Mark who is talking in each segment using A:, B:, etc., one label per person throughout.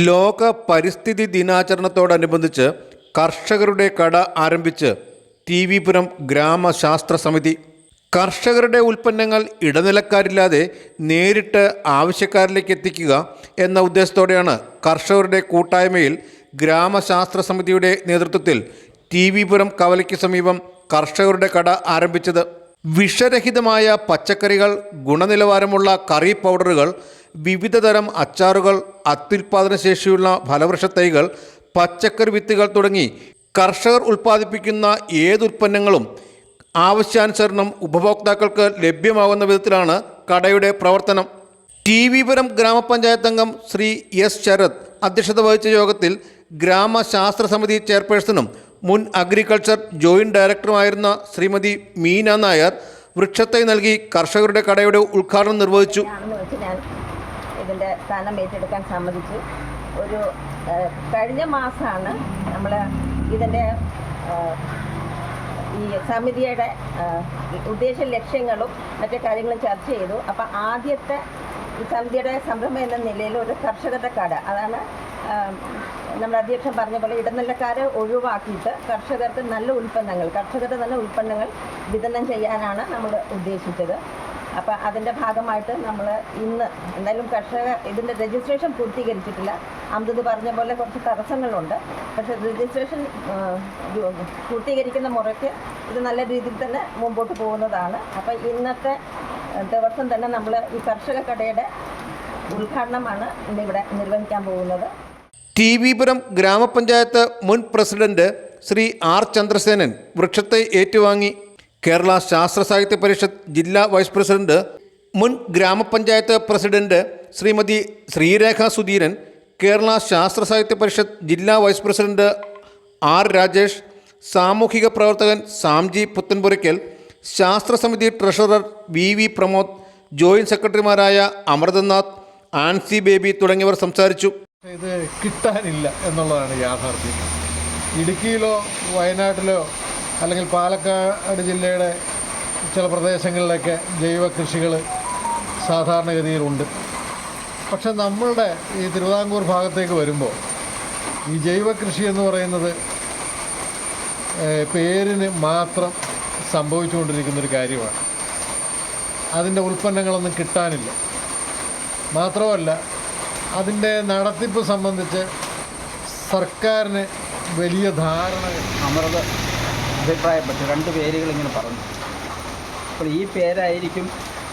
A: ലോക പരിസ്ഥിതി ദിനാചരണത്തോടനുബന്ധിച്ച് കർഷകരുടെ കട ആരംഭിച്ച് ടി.വി.പുരം ഗ്രാമശാസ്ത്ര സമിതി. കർഷകരുടെ ഉൽപ്പന്നങ്ങൾ ഇടനിലക്കാരില്ലാതെ നേരിട്ട് ആവശ്യക്കാരിലേക്ക് എത്തിക്കുക എന്ന ഉദ്ദേശത്തോടെയാണ് കർഷകരുടെ കൂട്ടായ്മയിൽ ഗ്രാമശാസ്ത്ര സമിതിയുടെ നേതൃത്വത്തിൽ ടി.വി.പുരം കവലയ്ക്ക് സമീപം കർഷകരുടെ കട ആരംഭിച്ചത്. വിഷരഹിതമായ പച്ചക്കറികൾ, ഗുണനിലവാരമുള്ള കറി പൗഡറുകൾ, വിവിധതരം അച്ചാറുകൾ, അത്യുൽപാദന ശേഷിയുള്ള ഫലവൃക്ഷ തൈകൾ, പച്ചക്കറി വിത്തുകൾ തുടങ്ങി കർഷകർ ഉൽപ്പാദിപ്പിക്കുന്ന ഏതുൽപ്പന്നങ്ങളും ആവശ്യാനുസരണം ഉപഭോക്താക്കൾക്ക് ലഭ്യമാകുന്ന വിധത്തിലാണ് കടയുടെ പ്രവർത്തനം. ടി.വി.പുരം ഗ്രാമപഞ്ചായത്ത് അംഗം ശ്രീ എസ്. ശരത് അധ്യക്ഷത വഹിച്ച യോഗത്തിൽ ഗ്രാമശാസ്ത്ര സമിതി ചെയർപേഴ്സണും മുൻ അഗ്രികൾച്ചർ ജോയിന്റ് ഡയറക്ടറുമായിരുന്ന ശ്രീമതി മീന നായർ വൃക്ഷത്തൈ നൽകി കർഷകരുടെ കടയുടെ ഉദ്ഘാടനം നിർവഹിച്ചു.
B: ഇതിൻ്റെ സ്ഥാനം ഏറ്റെടുക്കാൻ സമ്മതിച്ചു. ഒരു കഴിഞ്ഞ മാസമാണ് നമ്മൾ ഇതിൻ്റെ ഈ സമിതിയുടെ ഉദ്ദേശ ലക്ഷ്യങ്ങളും മറ്റു കാര്യങ്ങളും ചർച്ച ചെയ്തു. അപ്പോൾ ആദ്യത്തെ ഈ സമിതിയുടെ സംരംഭം എന്ന നിലയിൽ ഒരു കർഷകരുടെ കട, അതാണ് നമ്മുടെ അധ്യക്ഷൻ പറഞ്ഞ പോലെ ഇടനിലക്കാരെ ഒഴിവാക്കിയിട്ട് കർഷകർക്ക് നല്ല ഉൽപ്പന്നങ്ങൾ വിതരണം ചെയ്യാനാണ് നമ്മൾ ഉദ്ദേശിച്ചത്. അപ്പോൾ അതിൻ്റെ ഭാഗമായിട്ട് നമ്മൾ ഇന്ന് എന്തായാലും ഇതിൻ്റെ രജിസ്ട്രേഷൻ പൂർത്തീകരിച്ചിട്ടില്ല. അമൃത് പറഞ്ഞ പോലെ കുറച്ച് തടസ്സങ്ങളുണ്ട്. പക്ഷേ രജിസ്ട്രേഷൻ പൂർത്തീകരിക്കുന്ന മുറയ്ക്ക് ഇത് നല്ല രീതിയിൽ തന്നെ മുമ്പോട്ട് പോകുന്നതാണ്. അപ്പോൾ ഇന്നത്തെ ദിവസം തന്നെ നമ്മൾ ഈ കർഷക കടയുടെ ഉദ്ഘാടനമാണ് ഇന്നിവിടെ നിർവഹിക്കാൻ പോകുന്നത്.
A: ടി.വി.പുരം ഗ്രാമപഞ്ചായത്ത് മുൻ പ്രസിഡന്റ് ശ്രീ ആർ. ചന്ദ്രസേനൻ വൃക്ഷത്തെ ഏറ്റുവാങ്ങി. കേരള ശാസ്ത്ര സാഹിത്യ പരിഷത്ത് ജില്ലാ വൈസ് പ്രസിഡന്റ്, മുൻ ഗ്രാമപഞ്ചായത്ത് പ്രസിഡന്റ് ശ്രീമതി ശ്രീരേഖ സുധീരൻ, കേരള ശാസ്ത്ര സാഹിത്യ പരിഷത്ത് ജില്ലാ വൈസ് പ്രസിഡന്റ് ആർ. രാജേഷ്, സാമൂഹിക പ്രവർത്തകൻ സാംജി പുത്തൻപുരയ്ക്കൽ, ശാസ്ത്ര സമിതി ട്രഷറർ വി. പ്രമോദ്, ജോയിന്റ് സെക്രട്ടറിമാരായ അമൃതനാഥ്, ആൻസി ബേബി തുടങ്ങിയവർ സംസാരിച്ചു.
C: ഇത് കിട്ടാനില്ല എന്നുള്ളതാണ് യാഥാർത്ഥ്യം. ഇടുക്കിയിലോ വയനാട്ടിലോ അല്ലെങ്കിൽ പാലക്കാട് ജില്ലയുടെ ചില പ്രദേശങ്ങളിലൊക്കെ ജൈവ കൃഷികൾ സാധാരണഗതിയിലുണ്ട്. പക്ഷെ നമ്മളുടെ ഈ തിരുവിതാംകൂർ ഭാഗത്തേക്ക് വരുമ്പോൾ ഈ ജൈവ കൃഷി എന്ന് പറയുന്നത് പേരിന് മാത്രം സംഭവിച്ചുകൊണ്ടിരിക്കുന്നൊരു കാര്യമാണ്. അതിൻ്റെ ഉൽപ്പന്നങ്ങളൊന്നും കിട്ടാനില്ല. മാത്രമല്ല, അതിൻ്റെ നടത്തിപ്പ് സംബന്ധിച്ച് സർക്കാരിന് വലിയ ധാരണകൾ.
D: അമൃത് അഭിപ്രായപ്പെട്ടു, രണ്ട് പേരുകൾ ഇങ്ങനെ പറഞ്ഞു. അപ്പോൾ ഈ പേരായിരിക്കും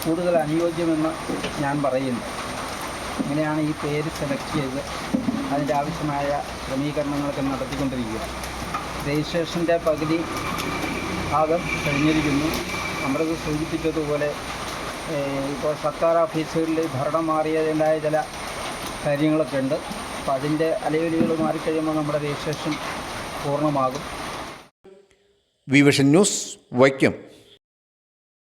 D: കൂടുതൽ അനുയോജ്യമെന്ന് ഞാൻ പറയുന്നു. ഇങ്ങനെയാണ് ഈ പേര് സെലക്ട് ചെയ്ത് അതിൻ്റെ ആവശ്യമായ ക്രമീകരണങ്ങളൊക്കെ നടത്തിക്കൊണ്ടിരിക്കുക. രജിസ്ട്രേഷൻ്റെ പകുതി ഭാഗം കഴിഞ്ഞിരിക്കുന്നു. അമൃത് സൂചിപ്പിച്ചതുപോലെ ഇപ്പോൾ സർക്കാർ ഓഫീസുകളിൽ ഭരണം മാറിയതിൻ്റെതായ ചില കാര്യങ്ങളൊക്കെ ഉണ്ട്. അപ്പോൾ അതിൻ്റെ അലയൊലികൾ മാറിക്കഴിയുമ്പോൾ നമ്മുടെ രജിസ്ട്രേഷൻ പൂർണ്ണമാകും.
A: Vision news, Vaikom.